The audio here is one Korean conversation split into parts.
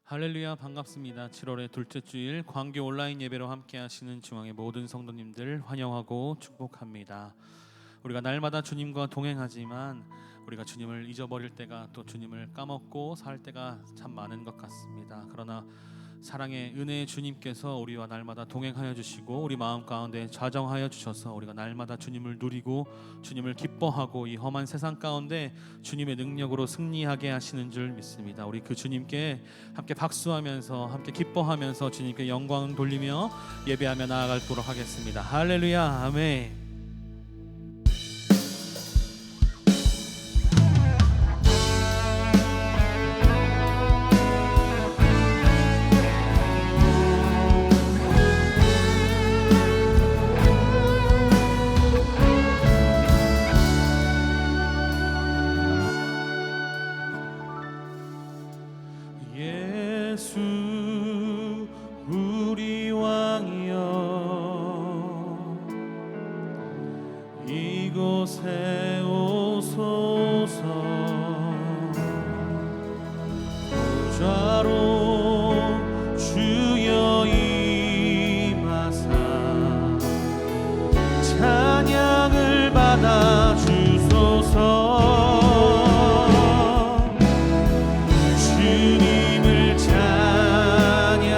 할렐루야, 반갑습니다. 7월의 둘째 주일 광교 온라인 예배로 함께 하시는 중앙의 모든 성도님들 환영하고 축복합니다. 우리가 날마다 주님과 동행하지만 우리가 주님을 잊어버릴 때가, 또 주님을 까먹고 살 때가 참 많은 것 같습니다. 그러나 사랑의 은혜의 주님께서 우리와 날마다 동행하여 주시고 우리 마음 가운데 좌정하여 주셔서 우리가 날마다 주님을 누리고 주님을 기뻐하고 이 험한 세상 가운데 주님의 능력으로 승리하게 하시는 줄 믿습니다. 우리 그 주님께 함께 박수하면서 함께 기뻐하면서 주님께 영광 돌리며 예배하며 나아가도록 하겠습니다. 할렐루야, 아멘. 예수 우리 왕이여, 이곳에 오소서. 보좌로 주여 임하사 찬양을 받아 주소서. 주님을 경배하오니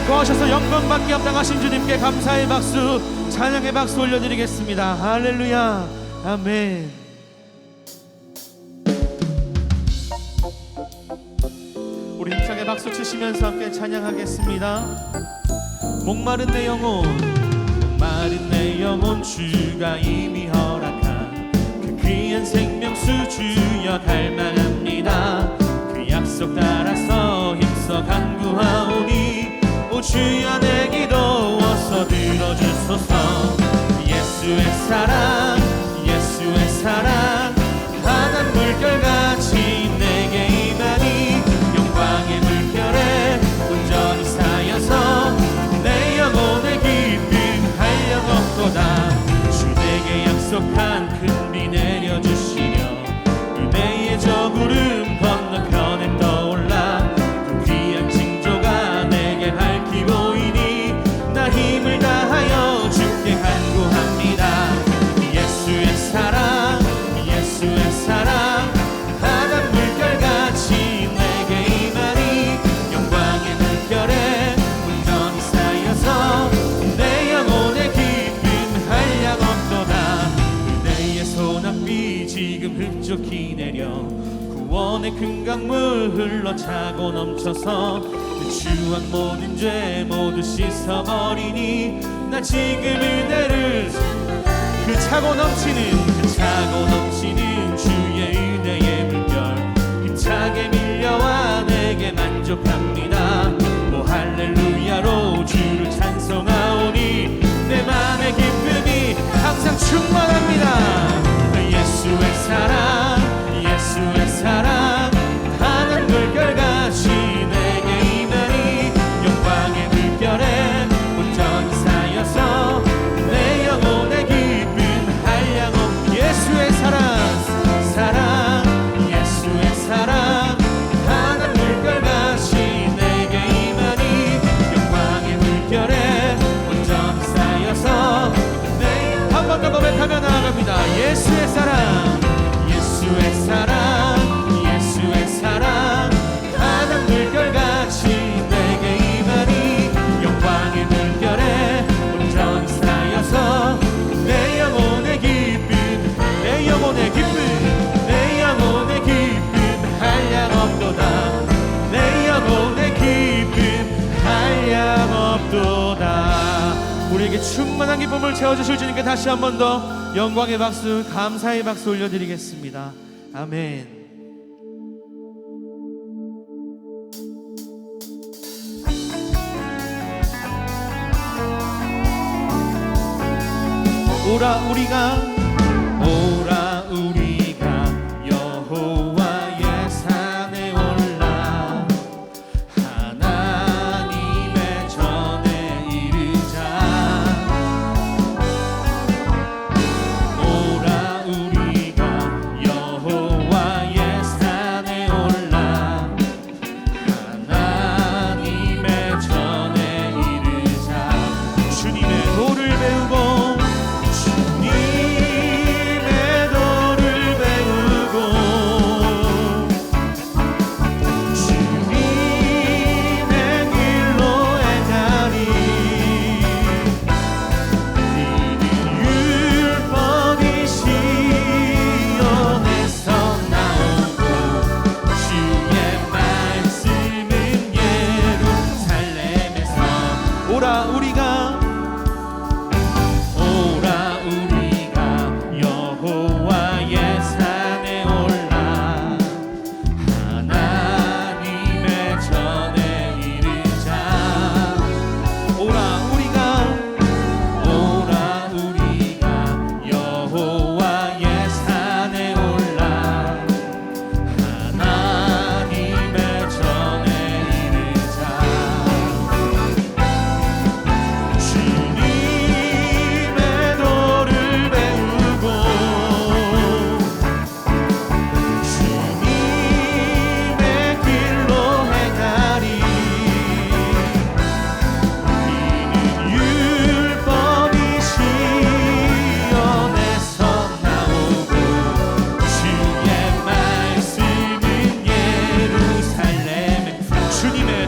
가운데 거하셔서 영광받기 합당하신 주님께 감사의 박수, 찬양의 박수 올려드리겠습니다. 할렐루야, 아멘. 우리 힘차게 박수 치시면서 함께 찬양하겠습니다. 목마른 내 영혼, 목마른 내 영혼, 주가 이미 허락한 그 귀한 생명수 주여 갈망합니다. 그 약속 따라서 힘써 간구하오니 오 주여 내 기도 어서 들어주소서. 예수의 사랑, 예수의 사랑, 환한 물결같이 내게 임하니 영광의 물결에 온전히 쌓여서 내 영혼의 기쁨 한량없도다. 주 내게 약속한 큰 비 내려주시며 은혜의 저 구름 건너편에 떠올라 그 귀한 징조가 내게 밝히 보이니 나 힘을 다하여 주께 간구합니다. 예수의 사랑, 예수의 사랑, 바닷 물결같이 내게 임하니 영광의 물결에 온전히 쌓여서 내 영혼의 기쁨 한량없도다. 은혜의 소낙비 지금 흡족히 내려 구원의 큰 강물 흘러차고 넘쳐서 내 추한 모든 죄 모두 씻어버리니 나 지금 은혜를 그 차고 넘치는 주의 은혜의 물결 힘차게 밀려와 내게 만족합니다. 오 할렐루야로 주를 찬송하오니 내 맘의 기쁨이 항상 충만합니다. 예수의 사랑, 예수의 사랑, 하늘 물결같이 내게 임하니 영광의 물결에 온전히 쌓여서 내 영혼의 기쁨 한량없. 예수의 사랑, 사랑, 예수의 사랑, 하늘 물결같이 내게 임하니 영광의 물결에 온전히 쌓여서 한 번 더 고백하며 나아갑니다. 예수의 사랑, 예수의 사랑, 예수의 사랑, 하늘 물결같이 내게 임하니 영광의 물결에 온전히 쌓여서 내 영혼의 기쁨, 내 영혼의 기쁨, 내 영혼의 기쁨 한량없도다. 내 영혼의 기쁨 한량없도다. 우리에게 충만한 기쁨을 채워주실 주님께 다시 한 번 더 영광의 박수, 감사의 박수 올려드리겠습니다. 아멘. 오라 우리가 여호와의 산에 올라 하나님의 전에 이르자. 오라 우리가 여호와의 산에 올라 하나님의 전에 이르자. 주님의 도를 배우고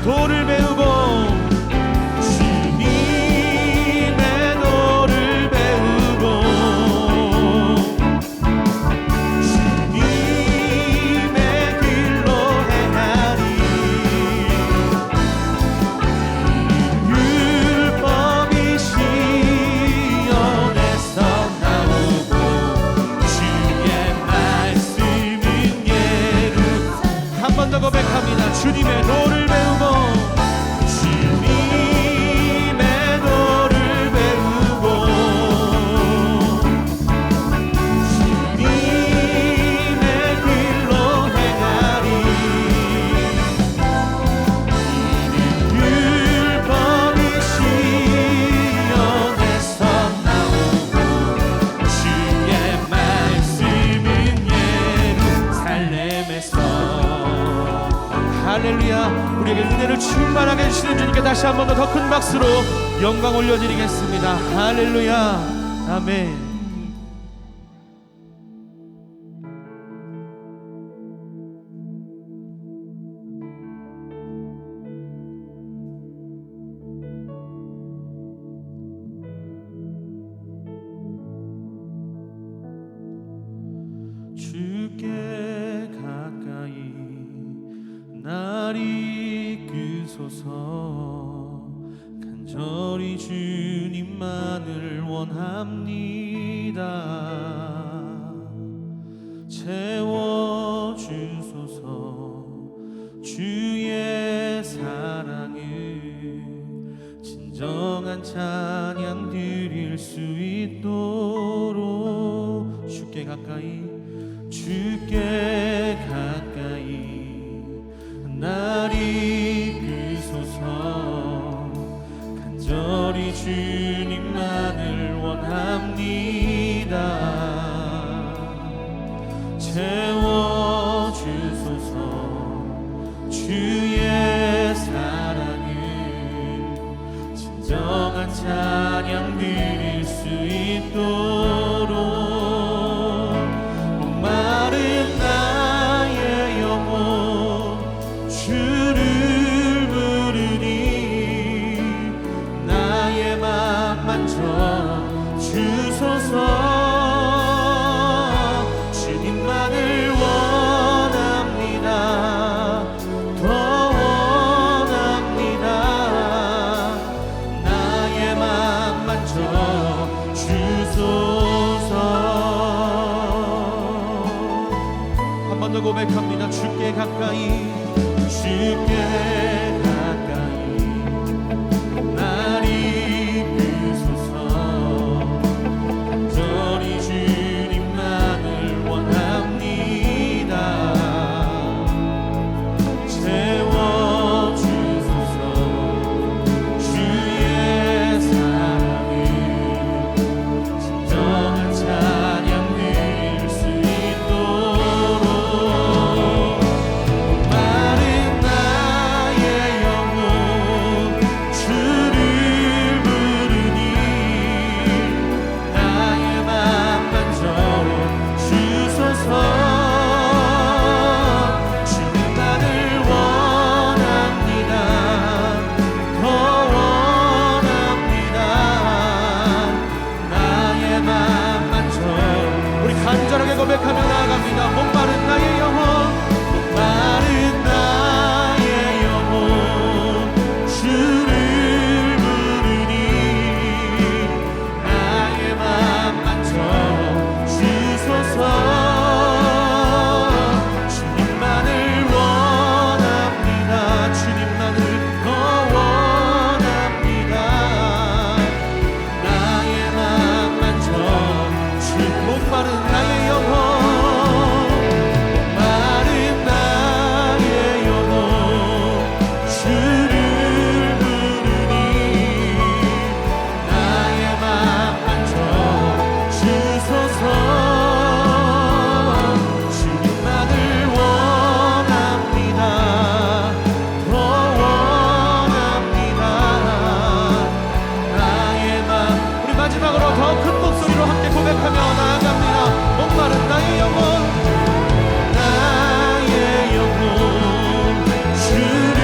도를 배우고 은혜를 충만하게 해주시는 주님께 다시 한 번 더 큰 박수로 영광 올려드리겠습니다. 할렐루야. 아멘. 주께 가까이 날 이끄소서. 간절히 주님만을 원합니다. 채워주소서. 주의 사랑을 진정한 찬양 드릴 수 있도록 주께 가까이 주께 가까이 날 이끄소서. 간절히 주님만을 원합니다. 채워주소서. 주의 사랑을 진정한 찬양 드릴 수 있도록 목마른 나의 영혼 주를 부르니 나의 맘 만져 주소서. 주님만을 원합니다. 더 원합니다. 나의 맘 만져 주소서. 한 번 더 고백합니다. 주께 가까이 주께 가까이 날 이끄소서. 간절히 주님만을 원합니다. 채워주소서. 주의 사랑을 진정한 찬양 드릴 수 있도록 마른 나의 영혼 주를 부르니 나의 맘 만져 주소서. 주님만을 원합니다. 더 원합니다. 나의 맘 만져. 우리 간절하게 고백하며 나아갑니다. 목마른 나의 영혼 목마른 나의 영혼 주를 부르니 나의 맘 만져 주소서. 주님만을 원합니다. 주님만을 더 원합니다. 나의 맘 만져 주 목마른 나의 영혼 마른 나의 영혼 주를 부르니 나의 맘 만져 주소서. 주님만을 원합니다. 더 원합니다. 나의 맘. 우리 마지막으로 더 큰 목소리로 함께 고백하며 나아갑니다. 목마른 나의 영혼 나의 영혼 주를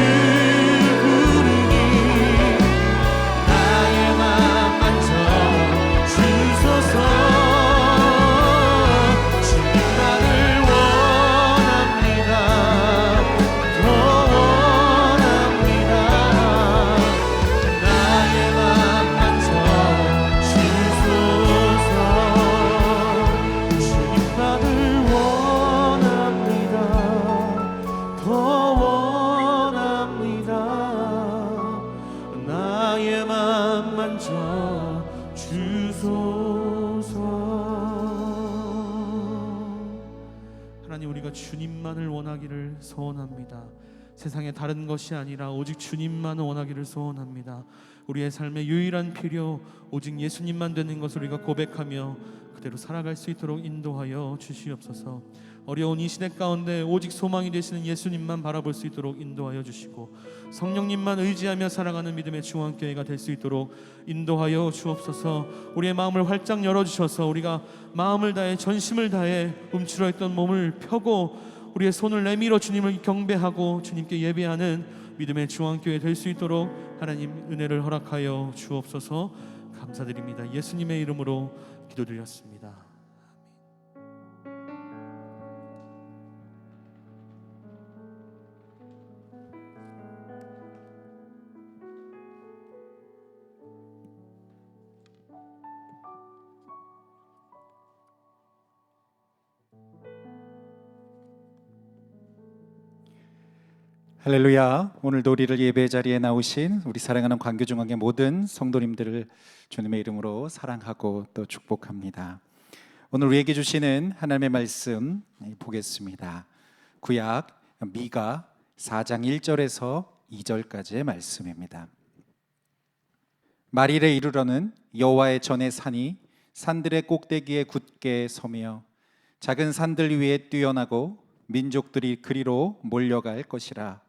부르니 나의 맘 만져 주소서. 주님만을 원합니다. 더 원합니다. 나의 맘 만져 주소서. 주님만을 원합니다. 더 원합니다. 나의 맘 만져 주소서. 하나님, 우리가 주님만을 원하기를 소원합니다. 세상에 다른 것이 아니라 오직 주님만 원하기를 소원합니다. 우리의 삶의 유일한 필요 오직 예수님만 되는 것을 우리가 고백하며 그대로 살아갈 수 있도록 인도하여 주시옵소서. 어려운 이 시대 가운데 오직 소망이 되시는 예수님만 바라볼 수 있도록 인도하여 주시고, 성령님만 의지하며 살아가는 믿음의 중앙교회가 될 수 있도록 인도하여 주옵소서. 우리의 마음을 활짝 열어주셔서 우리가 마음을 다해 전심을 다해 움츠러 있던 몸을 펴고 우리의 손을 내밀어 주님을 경배하고 주님께 예배하는 믿음의 중앙교회 될 수 있도록 하나님 은혜를 허락하여 주옵소서. 감사드립니다. 예수님의 이름으로 기도드렸습니다. 할렐루야. 오늘도 우리를 예배 자리에 나오신 우리 사랑하는 광교중앙의 모든 성도님들을 주님의 이름으로 사랑하고 또 축복합니다. 오늘 우리에게 주시는 하나님의 말씀 보겠습니다. 구약 미가 4장 1절에서 2절까지의 말씀입니다. 말일에 이르러는 여호와의 전의 산이 산들의 꼭대기에 굳게 서며 작은 산들 위에 뛰어나고 민족들이 그리로 몰려갈 것이라.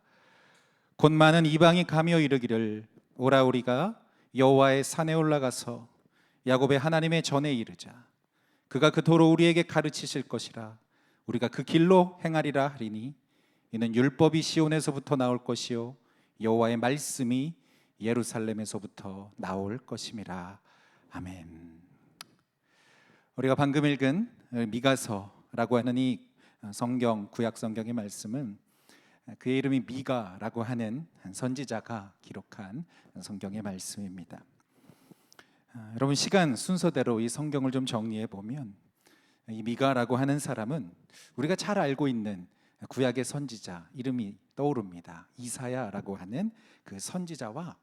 곧 많은 이방이 가며 이르기를 오라 우리가 여호와의 산에 올라가서 야곱의 하나님의 전에 이르자. 그가 그 도로 우리에게 가르치실 것이라. 우리가 그 길로 행하리라 하리니 이는 율법이 시온에서부터 나올 것이요 여호와의 말씀이 예루살렘에서부터 나올 것임이라. 아멘. 우리가 방금 읽은 미가서라고 하는 이 성경, 구약 성경의 말씀은 그의 이름이 미가라고 하는 선지자가 기록한 성경의 말씀입니다. 여러분, 시간 순서대로 이 성경을 좀 정리해 보면 이 미가라고 하는 사람은 우리가 잘 알고 있는 구약의 선지자 이름이 떠오릅니다. 이사야라고 하는 그 선지자와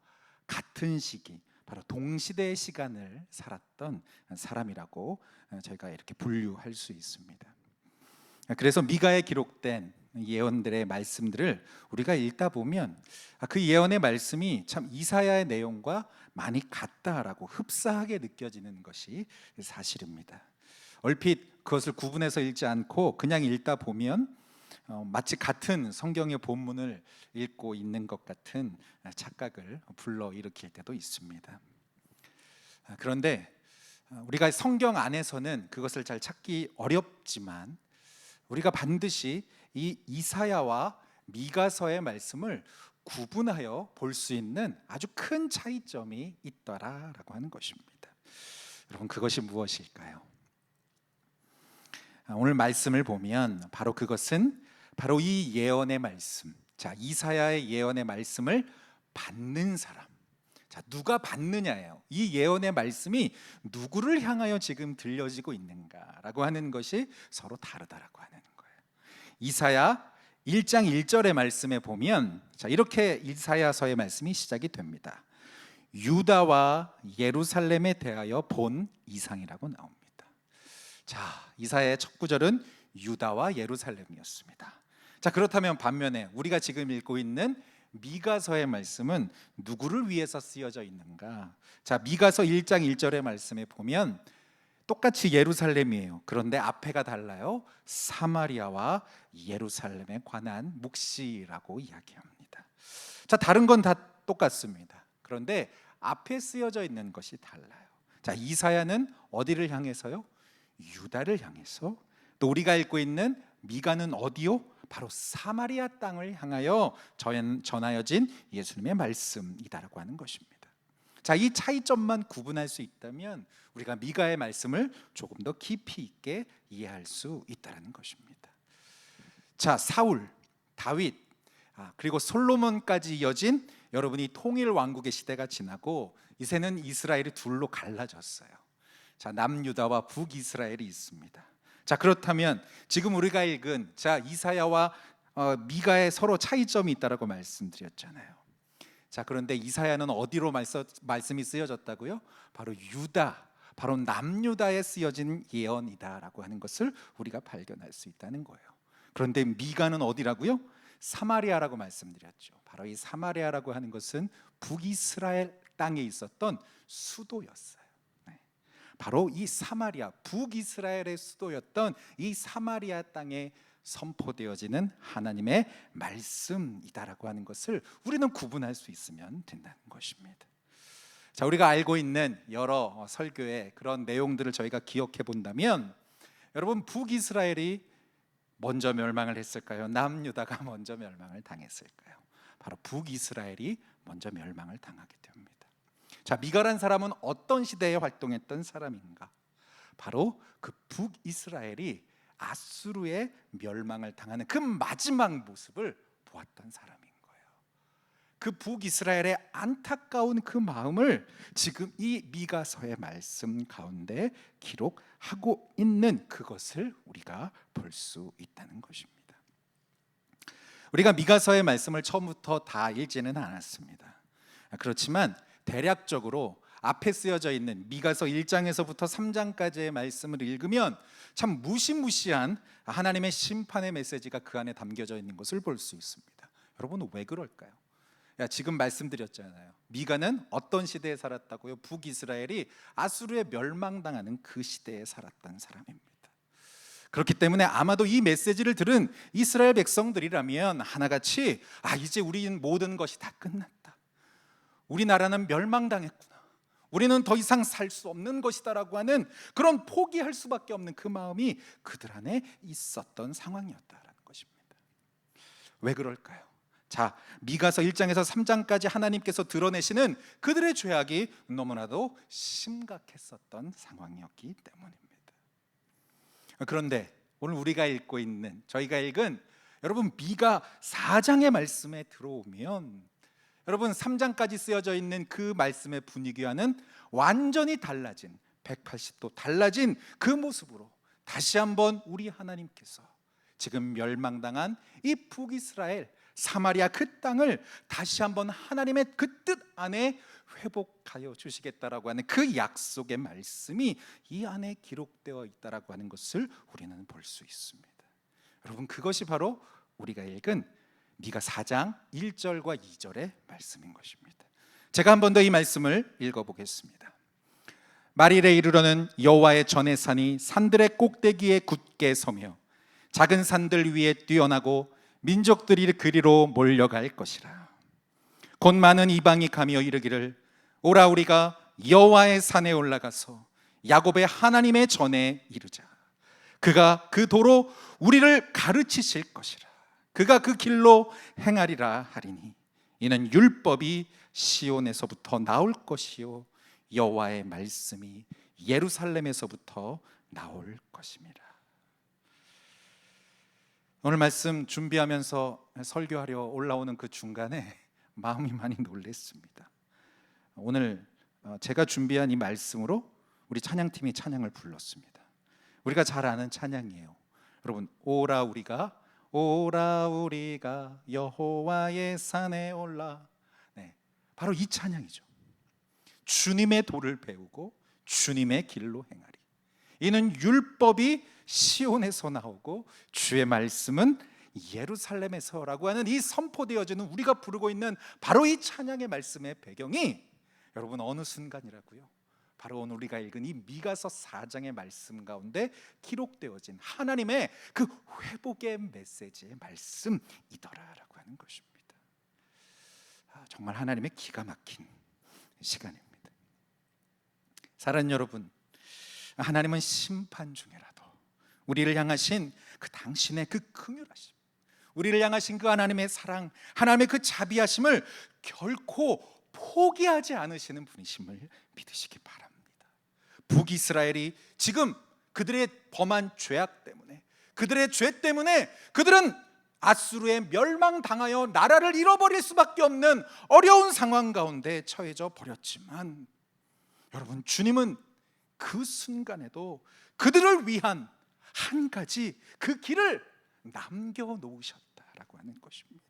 같은 시기, 바로 동시대의 시간을 살았던 사람이라고 저희가 이렇게 분류할 수 있습니다. 그래서 미가에 기록된 예언들의 말씀들을 우리가 읽다 보면 그 예언의 말씀이 참 이사야의 내용과 많이 같다라고 흡사하게 느껴지는 것이 사실입니다. 얼핏 그것을 구분해서 읽지 않고 그냥 읽다 보면 마치 같은 성경의 본문을 읽고 있는 것 같은 착각을 불러일으킬 때도 있습니다. 그런데 우리가 성경 안에서는 그것을 잘 찾기 어렵지만 우리가 반드시 이 이사야와 미가서의 말씀을 구분하여 볼 수 있는 아주 큰 차이점이 있더라라고 하는 것입니다. 여러분, 그것이 무엇일까요? 오늘 말씀을 보면 바로 그것은 바로 이 예언의 말씀, 자, 이사야의 예언의 말씀을 받는 사람, 자, 누가 받느냐예요. 이 예언의 말씀이 누구를 향하여 지금 들려지고 있는가라고 하는 것이 서로 다르다라고 하는 거예요. 이사야 1장 1절의 말씀에 보면 자, 이렇게 이사야서의 말씀이 시작이 됩니다. 유다와 예루살렘에 대하여 본 이상이라고 나옵니다. 자, 이사야의 첫 구절은 유다와 예루살렘이었습니다. 자, 그렇다면 반면에 우리가 지금 읽고 있는 미가서의 말씀은 누구를 위해서 쓰여져 있는가? 자, 미가서 1장 1절의 말씀에 보면 똑같이 예루살렘이에요. 그런데 앞에가 달라요. 사마리아와 예루살렘에 관한 묵시라고 이야기합니다. 자, 다른 건 다 똑같습니다. 그런데 앞에 쓰여져 있는 것이 달라요. 자, 이사야는 어디를 향해서요? 유다를 향해서. 또 우리가 읽고 있는 미가는 어디요? 바로 사마리아 땅을 향하여 전하여진 예수님의 말씀이다라고 하는 것입니다. 자, 이 차이점만 구분할 수 있다면 우리가 미가의 말씀을 조금 더 깊이 있게 이해할 수 있다는 것입니다. 자, 사울, 다윗, 그리고 솔로몬까지 이어진 여러분이 통일 왕국의 시대가 지나고 이제는 이스라엘이 둘로 갈라졌어요. 자, 남유다와 북이스라엘이 있습니다. 자, 그렇다면 지금 우리가 읽은 자, 이사야와 미가의 서로 차이점이 있다라고 말씀드렸잖아요. 자, 그런데 이사야는 어디로 말씀이 쓰여졌다고요? 바로 유다, 바로 남유다에 쓰여진 예언이다라고 하는 것을 우리가 발견할 수 있다는 거예요. 그런데 미가는 어디라고요? 사마리아라고 말씀드렸죠. 바로 이 사마리아라고 하는 것은 북이스라엘 땅에 있었던 수도였어요. 바로 이 사마리아, 북이스라엘의 수도였던 이 사마리아 땅에 선포되어지는 하나님의 말씀이다라고 하는 것을 우리는 구분할 수 있으면 된다는 것입니다. 자, 우리가 알고 있는 여러 설교의 그런 내용들을 저희가 기억해 본다면, 여러분, 북이스라엘이 먼저 멸망을 했을까요? 남유다가 먼저 멸망을 당했을까요? 바로 북이스라엘이 먼저 멸망을 당하게 됩니다. 자, 미가란 사람은 어떤 시대에 활동했던 사람인가? 바로 그 북이스라엘이 아수르의 멸망을 당하는 그 마지막 모습을 보았던 사람인 거예요. 그 북이스라엘의 안타까운 그 마음을 지금 이 미가서의 말씀 가운데 기록하고 있는 그것을 우리가 볼 수 있다는 것입니다. 우리가 미가서의 말씀을 처음부터 다 읽지는 않았습니다. 그렇지만 대략적으로 앞에 쓰여져 있는 미가서 1장에서부터 3장까지의 말씀을 읽으면 참 무시무시한 하나님의 심판의 메시지가 그 안에 담겨져 있는 것을 볼 수 있습니다. 여러분, 왜 그럴까요? 지금 말씀드렸잖아요. 미가는 어떤 시대에 살았다고요? 북이스라엘이 아수르에 멸망당하는 그 시대에 살았던 사람입니다. 그렇기 때문에 아마도 이 메시지를 들은 이스라엘 백성들이라면 하나같이 이제 우리 모든 것이 다 끝났다, 우리나라는 멸망당했구나, 우리는 더 이상 살 수 없는 것이다라고 하는 그런 포기할 수밖에 없는 그 마음이 그들 안에 있었던 상황이었다라는 것입니다. 왜 그럴까요? 자, 미가서 1장에서 3장까지 하나님께서 드러내시는 그들의 죄악이 너무나도 심각했었던 상황이었기 때문입니다. 그런데 오늘 우리가 읽고 있는, 저희가 읽은 여러분 미가 4장의 말씀에 들어오면, 여러분 3장까지 쓰여져 있는 그 말씀의 분위기와는 완전히 달라진, 180도 달라진 그 모습으로 다시 한번 우리 하나님께서 지금 멸망당한 이 북이스라엘 사마리아 그 땅을 다시 한번 하나님의 그 뜻 안에 회복하여 주시겠다라고 하는 그 약속의 말씀이 이 안에 기록되어 있다라고 하는 것을 우리는 볼 수 있습니다. 여러분, 그것이 바로 우리가 읽은 미가 4장 1절과 2절의 말씀인 것입니다. 제가 한 번 더 이 말씀을 읽어보겠습니다. 말일에 이르러는 여호와의 전의 산이 산들의 꼭대기에 굳게 서며 작은 산들 위에 뛰어나고 민족들이 그리로 몰려갈 것이라. 곧 많은 이방이 가며 이르기를 오라 우리가 여호와의 산에 올라가서 야곱의 하나님의 전에 이르자. 그가 그 도로 우리를 가르치실 것이라. 그가 그 길로 행하리라 하리니 이는 율법이 시온에서부터 나올 것이요 여호와의 말씀이 예루살렘에서부터 나올 것임이라. 오늘 말씀 준비하면서 설교하려 올라오는 그 중간에 마음이 많이 놀랐습니다. 오늘 제가 준비한 이 말씀으로 우리 찬양팀이 찬양을 불렀습니다. 우리가 잘 아는 찬양이에요. 여러분, 오라 우리가 여호와의 산에 올라. 네, 바로 이 찬양이죠. 주님의 도를 배우고 주님의 길로 행하리. 이는 율법이 시온에서 나오고 주의 말씀은 예루살렘에서라고 하는 이 선포되어지는, 우리가 부르고 있는 바로 이 찬양의 말씀의 배경이 여러분 어느 순간이라고요? 바로 오늘 우리가 읽은 이 미가서 4장의 말씀 가운데 기록되어진 하나님의 그 회복의 메시지의 말씀이더라라고 하는 것입니다. 정말 하나님의 기가 막힌 시간입니다. 사랑하는 여러분, 하나님은 심판 중에라도 우리를 향하신 그 당신의 그 긍휼하심, 우리를 향하신 그 하나님의 사랑, 하나님의 그 자비하심을 결코 포기하지 않으시는 분이심을 믿으시기 바랍니다. 북이스라엘이 지금 그들의 범한 죄악 때문에, 그들의 죄 때문에 그들은 아수르에 멸망당하여 나라를 잃어버릴 수밖에 없는 어려운 상황 가운데 처해져 버렸지만, 여러분, 주님은 그 순간에도 그들을 위한 한 가지 그 길을 남겨놓으셨다라고 하는 것입니다.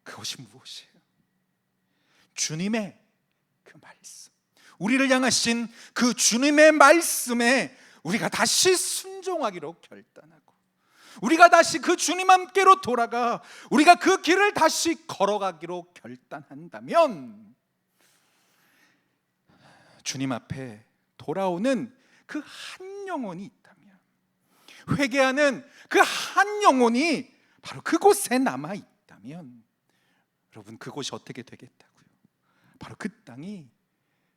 그것이 무엇이에요? 주님의 그 말씀, 우리를 향하신 그 주님의 말씀에 우리가 다시 순종하기로 결단하고, 우리가 다시 그 주님 함께로 돌아가 우리가 그 길을 다시 걸어가기로 결단한다면, 주님 앞에 돌아오는 그 한 영혼이 있다면, 회개하는 그 한 영혼이 바로 그곳에 남아 있다면 여러분, 그곳이 어떻게 되겠다고요? 바로 그 땅이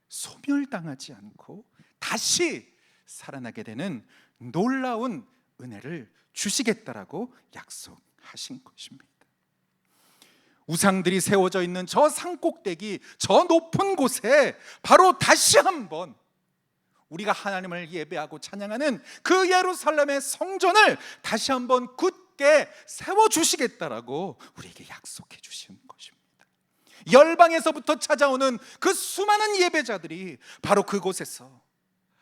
소멸당하지 않고 다시 살아나게 되는 놀라운 은혜를 주시겠다라고 약속하신 것입니다. 우상들이 세워져 있는 저 산꼭대기, 저 높은 곳에 바로 다시 한번 우리가 하나님을 예배하고 찬양하는 그 예루살렘의 성전을 다시 한번 굳게 세워주시겠다라고 우리에게 약속해 주신 것입니다. 열방에서부터 찾아오는 그 수많은 예배자들이 바로 그곳에서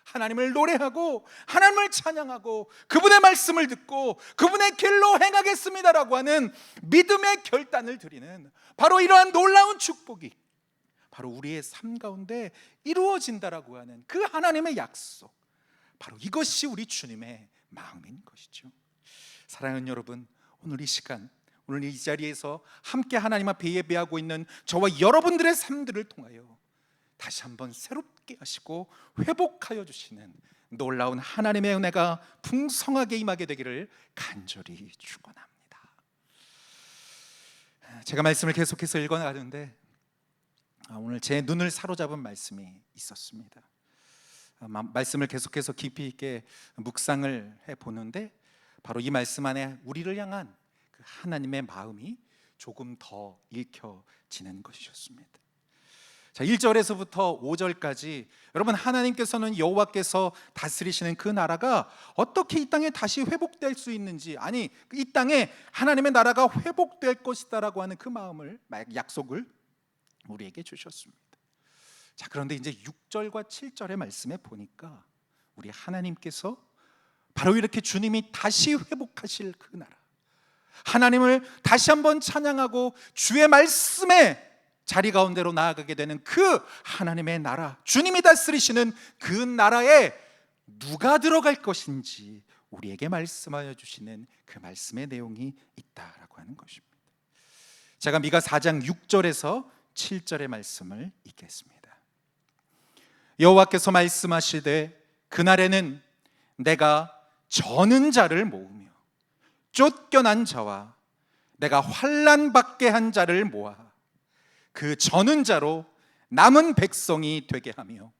하나님을 노래하고 하나님을 찬양하고 그분의 말씀을 듣고 그분의 길로 행하겠습니다라고 하는 믿음의 결단을 드리는 바로 이러한 놀라운 축복이 바로 우리의 삶 가운데 이루어진다라고 하는 그 하나님의 약속, 바로 이것이 우리 주님의 마음인 것이죠. 사랑하는 여러분, 오늘 이 시간, 오늘 이 자리에서 함께 하나님 앞에 예배하고 있는 저와 여러분들의 삶들을 통하여 다시 한번 새롭게 하시고 회복하여 주시는 놀라운 하나님의 은혜가 풍성하게 임하게 되기를 간절히 축원합니다. 제가 말씀을 계속해서 읽어나가는데 오늘 제 눈을 사로잡은 말씀이 있었습니다. 말씀을 계속해서 깊이 있게 묵상을 해보는데 바로 이 말씀 안에 우리를 향한 그 하나님의 마음이 조금 더 읽혀지는 것이었습니다. 자, 1절에서부터 5절까지 여러분, 하나님께서는 여호와께서 다스리시는 그 나라가 어떻게 이 땅에 다시 회복될 수 있는지, 아니 이 땅에 하나님의 나라가 회복될 것이다라고 하는 그 마음을, 약속을 우리에게 주셨습니다. 자, 그런데 이제 6절과 7절의 말씀에 보니까 우리 하나님께서 바로 이렇게 주님이 다시 회복하실 그 나라, 하나님을 다시 한번 찬양하고 주의 말씀에 자리 가운데로 나아가게 되는 그 하나님의 나라, 주님이 다스리시는 그 나라에 누가 들어갈 것인지 우리에게 말씀하여 주시는 그 말씀의 내용이 있다라고 하는 것입니다. 제가 미가 4장 6절에서 7절의 말씀을 읽겠습니다. 여호와께서 말씀하시되 그날에는 내가 저는 자를 모으며 쫓겨난 자와 내가 환난 받게 한 자를 모아 그 저는 자로 남은 백성이 되게 하며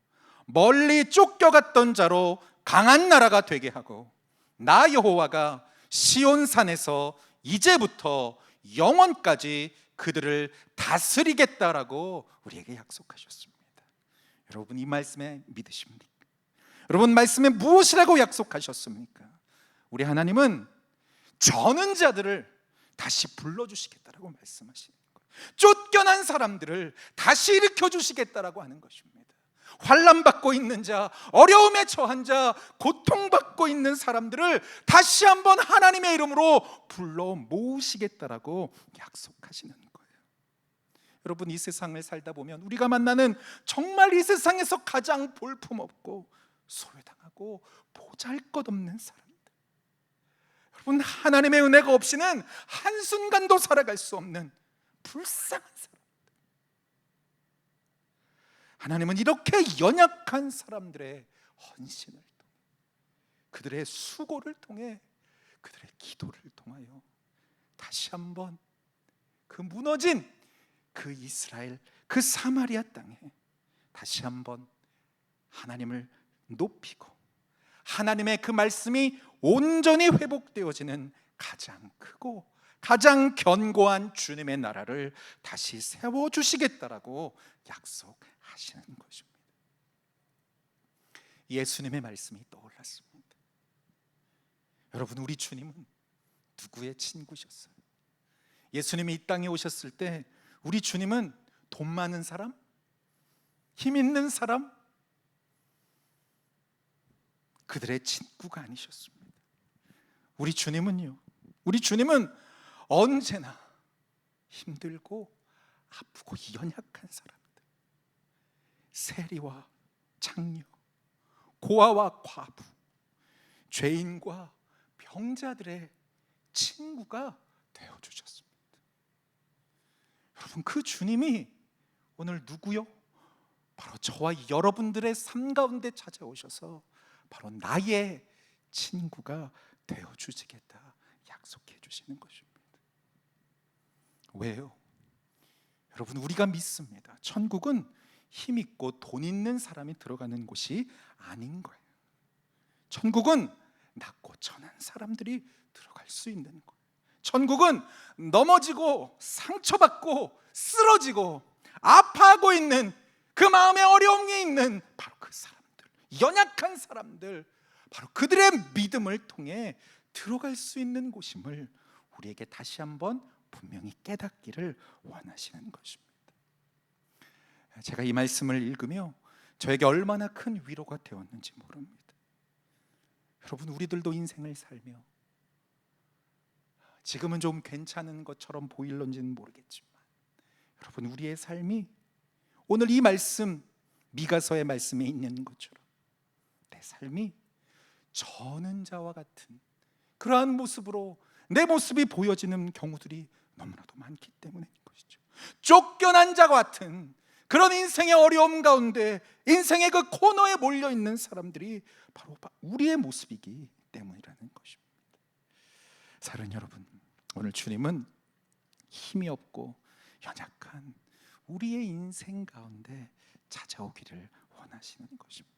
멀리 쫓겨갔던 자로 강한 나라가 되게 하고 나 여호와가 시온산에서 이제부터 영원까지 그들을 다스리겠다라고 우리에게 약속하셨습니다. 여러분, 이 말씀에 믿으십니까? 여러분, 말씀에 무엇이라고 약속하셨습니까? 우리 하나님은 저는 자들을 다시 불러주시겠다라고 말씀하시는 거예요. 쫓겨난 사람들을 다시 일으켜주시겠다라고 하는 것입니다. 환난받고 있는 자, 어려움에 처한 자, 고통받고 있는 사람들을 다시 한번 하나님의 이름으로 불러 모으시겠다라고 약속하시는 거예요. 여러분, 이 세상을 살다 보면 우리가 만나는 정말 이 세상에서 가장 볼품없고 소외당하고 보잘것없는 사람들, 여러분, 하나님의 은혜가 없이는 한순간도 살아갈 수 없는 불쌍한 사람, 하나님은 이렇게 연약한 사람들의 헌신을 통해, 그들의 수고를 통해, 그들의 기도를 통하여 다시 한번 그 무너진 그 이스라엘, 그 사마리아 땅에 다시 한번 하나님을 높이고 하나님의 그 말씀이 온전히 회복되어지는 가장 크고 가장 견고한 주님의 나라를 다시 세워주시겠다라고 약속하시는 것입니다. 예수님의 말씀이 떠올랐습니다. 여러분, 우리 주님은 누구의 친구셨어요? 예수님이 이 땅에 오셨을 때 우리 주님은 돈 많은 사람? 힘 있는 사람? 그들의 친구가 아니셨습니다. 우리 주님은요, 우리 주님은 언제나 힘들고 아프고 연약한 사람들, 세리와 장녀, 고아와 과부, 죄인과 병자들의 친구가 되어주셨습니다. 여러분, 그 주님이 오늘 누구요? 바로 저와 여러분들의 삶 가운데 찾아오셔서 바로 나의 친구가 되어주시겠다 약속해 주시는 것입니다. 왜요? 여러분, 우리가 믿습니다. 천국은 힘있고 돈 있는 사람이 들어가는 곳이 아닌 거예요. 천국은 낮고 천한 사람들이 들어갈 수 있는 거예요. 천국은 넘어지고 상처받고 쓰러지고 아파하고 있는 그 마음의 어려움이 있는 바로 그 사람들, 연약한 사람들, 바로 그들의 믿음을 통해 들어갈 수 있는 곳임을 우리에게 다시 한번 분명히 깨닫기를 원하시는 것입니다. 제가 이 말씀을 읽으며 저에게 얼마나 큰 위로가 되었는지 모릅니다. 여러분, 우리들도 인생을 살며 지금은 좀 괜찮은 것처럼 보일런지는 모르겠지만 여러분, 우리의 삶이 오늘 이 말씀, 미가서의 말씀에 있는 것처럼 내 삶이 저는 자와 같은 그러한 모습으로 내 모습이 보여지는 경우들이 너무나도 많기 때문인 것이죠. 쫓겨난 자와 같은 그런 인생의 어려움 가운데, 인생의 그 코너에 몰려있는 사람들이 바로 우리의 모습이기 때문이라는 것입니다. 사랑하는 여러분, 오늘 주님은 힘이 없고 연약한 우리의 인생 가운데 찾아오기를 원하시는 것입니다.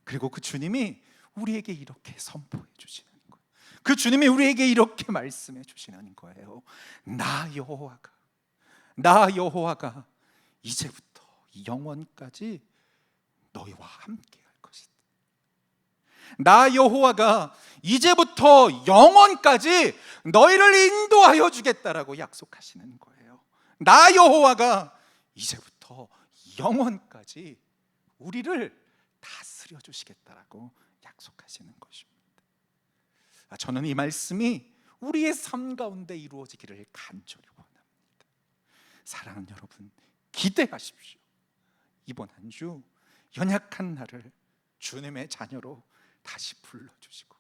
그리고 그 주님이 우리에게 이렇게 선포해 주시는 거예요. 그 주님이 우리에게 이렇게 말씀해 주시는 거예요. 나 여호와가 이제부터 영원까지 너희와 함께 할 것이다. 나 여호와가 이제부터 영원까지 너희를 인도하여 주겠다라고 약속하시는 거예요. 나 여호와가 이제부터 영원까지 우리를 다스려 주시겠다라고 약속하시는 것입니다. 저는 이 말씀이 우리의 삶 가운데 이루어지기를 간절히 원합니다. 사랑하는 여러분, 기대하십시오. 이번 한 주 연약한 나를 주님의 자녀로 다시 불러주시고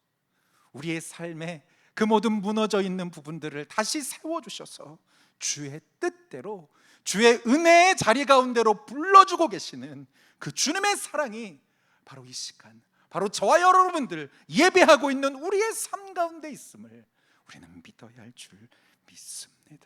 우리의 삶에 그 모든 무너져 있는 부분들을 다시 세워주셔서 주의 뜻대로, 주의 은혜의 자리 가운데로 불러주고 계시는 그 주님의 사랑이 바로 이 시간, 바로 저와 여러분들 예배하고 있는 우리의 삶 가운데 있음을 우리는 믿어야 할 줄 믿습니다.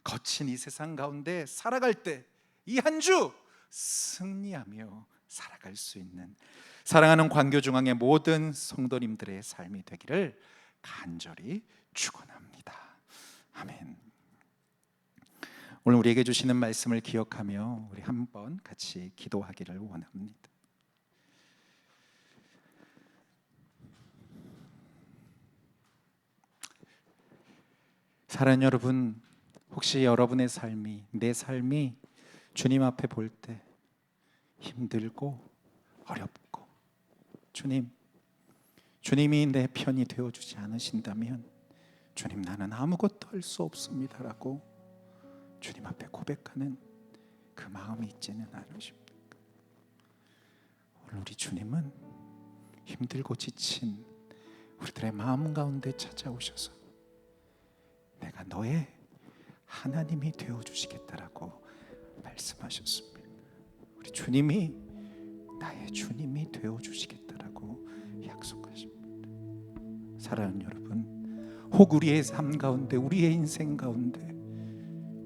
거친 이 세상 가운데 살아갈 때 이 한 주 승리하며 살아갈 수 있는 사랑하는 광교중앙의 모든 성도님들의 삶이 되기를 간절히 축원합니다. 아멘. 오늘 우리에게 주시는 말씀을 기억하며 우리 한번 같이 기도하기를 원합니다. 사랑하는 여러분, 혹시 여러분의 삶이, 내 삶이 주님 앞에 볼 때 힘들고 어렵고 주님이 내 편이 되어주지 않으신다면 주님, 나는 아무것도 할 수 없습니다라고 주님 앞에 고백하는 그 마음이 있지는 않으십니까? 오늘 우리 주님은 힘들고 지친 우리들의 마음 가운데 찾아오셔서 내가 너의 하나님이 되어주시겠다라고 말씀하셨습니다. 우리 주님이 나의 주님이 되어주시겠다라고 약속하십니다. 사랑하는 여러분, 혹 우리의 삶 가운데, 우리의 인생 가운데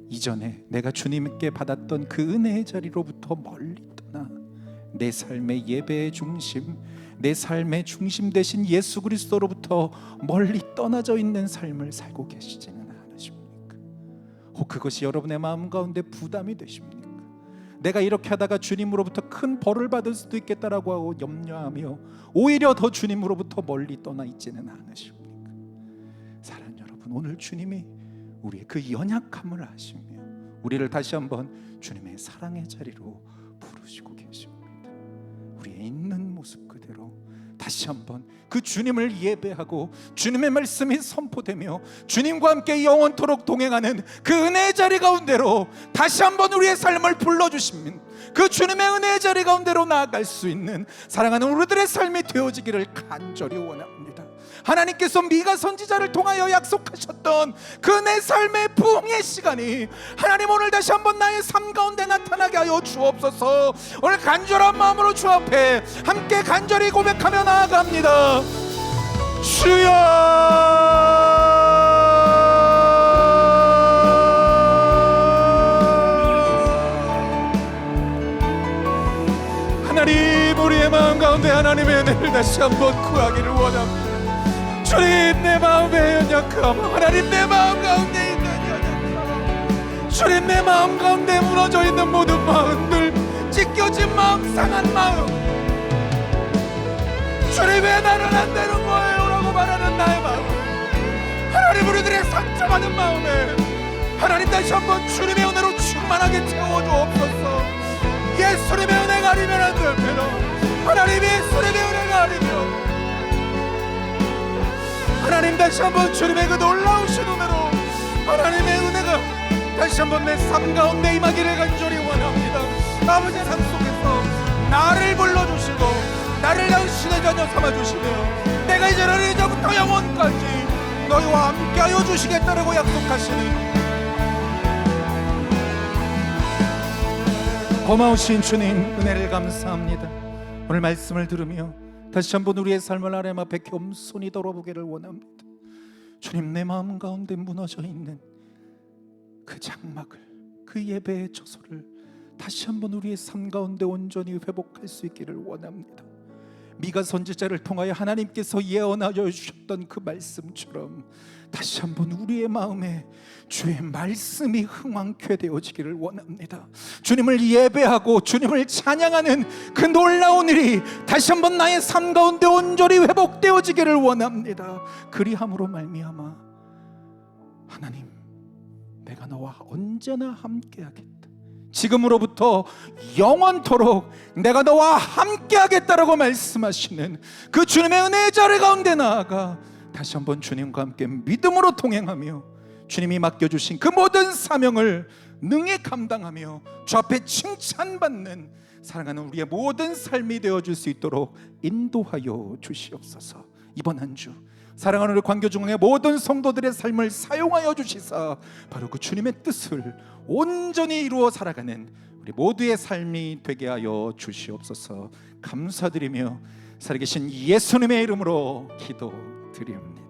이전에 내가 주님께 받았던 그 은혜의 자리로부터 멀리 떠나 내 삶의 예배의 중심, 내 삶의 중심 되신 예수 그리스도로부터 멀리 떠나져 있는 삶을 살고 계시지는 않으십니까? 혹 그것이 여러분의 마음 가운데 부담이 되십니까? 내가 이렇게 하다가 주님으로부터 큰 벌을 받을 수도 있겠다라고 하고 염려하며 오히려 더 주님으로부터 멀리 떠나 있지는 않으십니까? 사랑하는 여러분, 오늘 주님이 우리의 그 연약함을 아시며 우리를 다시 한번 주님의 사랑의 자리로 부르시고 계십니다. 우리의 있는 모습 그대로 다시 한번 그 주님을 예배하고 주님의 말씀이 선포되며 주님과 함께 영원토록 동행하는 그 은혜의 자리 가운데로 다시 한번 우리의 삶을 불러주시면 그 주님의 은혜의 자리 가운데로 나아갈 수 있는 사랑하는 우리들의 삶이 되어지기를 간절히 원합니다. 하나님께서 미가 선지자를 통하여 약속하셨던 그 내 삶의 부흥의 시간이 하나님 오늘 다시 한번 나의 삶 가운데 나타나게 하여 주옵소서. 오늘 간절한 마음으로 주 앞에 함께 간절히 고백하며 나아갑니다. 하나님, 우리의 마음 가운데 하나님의 은혜를 다시 한번 구하기를 원합니다. 주님, 내 마음의 연약함, 하나님 내 마음 가운데 있는 연약함, 주님 내 마음 가운데 무너져 있는 모든 마음들, 찢겨진 마음, 상한 마음, 주님 왜 나는 안 되는 거예요? 라고 말하는 나의 마음, 하나님 우리들의 상처받은 마음에 하나님 다시 한번 주님의 은혜로 충만하게 채워주옵소서. 예수님의 은혜가 아니면 안 됩니다. 하나님 예수님의 은혜가 아니면 하나님 다시 한번 주님의 그 놀라우신 은혜로 하나님의 은혜가 다시 한번 내 삶 가운데 임하기를 간절히 원합니다. 아버지의 삶 속에서 나를 불러주시고 나를 당신의 자녀 삼아주시며 내가 이제는 이제부터 영원까지 너희와 함께하여 주시겠다라고 약속하시는 고마우신 주님, 은혜를 감사합니다. 오늘 말씀을 들으며 다시 한번 우리의 삶을 하나님 앞에 겸손히 돌아보기를 원합니다. 주님, 내 마음 가운데 무너져 있는 그 장막을, 그 예배의 처소를 다시 한번 우리의 삶 가운데 온전히 회복할 수 있기를 원합니다. 미가 선지자를 통하여 하나님께서 예언하여 주셨던 그 말씀처럼 다시 한번 우리의 마음에 주의 말씀이 흥왕케 되어지기를 원합니다. 주님을 예배하고 주님을 찬양하는 그 놀라운 일이 다시 한번 나의 삶 가운데 온전히 회복되어지기를 원합니다. 그리함으로 말미암아 하나님, 내가 너와 언제나 함께하겠다, 지금으로부터 영원토록 내가 너와 함께하겠다라고 말씀하시는 그 주님의 은혜의 자리 가운데 나아가 다시 한번 주님과 함께 믿음으로 동행하며 주님이 맡겨주신 그 모든 사명을 능히 감당하며 주 앞에 칭찬받는 사랑하는 우리의 모든 삶이 되어줄 수 있도록 인도하여 주시옵소서. 이번 한 주 사랑하는 우리 광교중앙의 모든 성도들의 삶을 사용하여 주시사 바로 그 주님의 뜻을 온전히 이루어 살아가는 우리 모두의 삶이 되게 하여 주시옵소서. 감사드리며 살아계신 예수님의 이름으로 기도드립니다.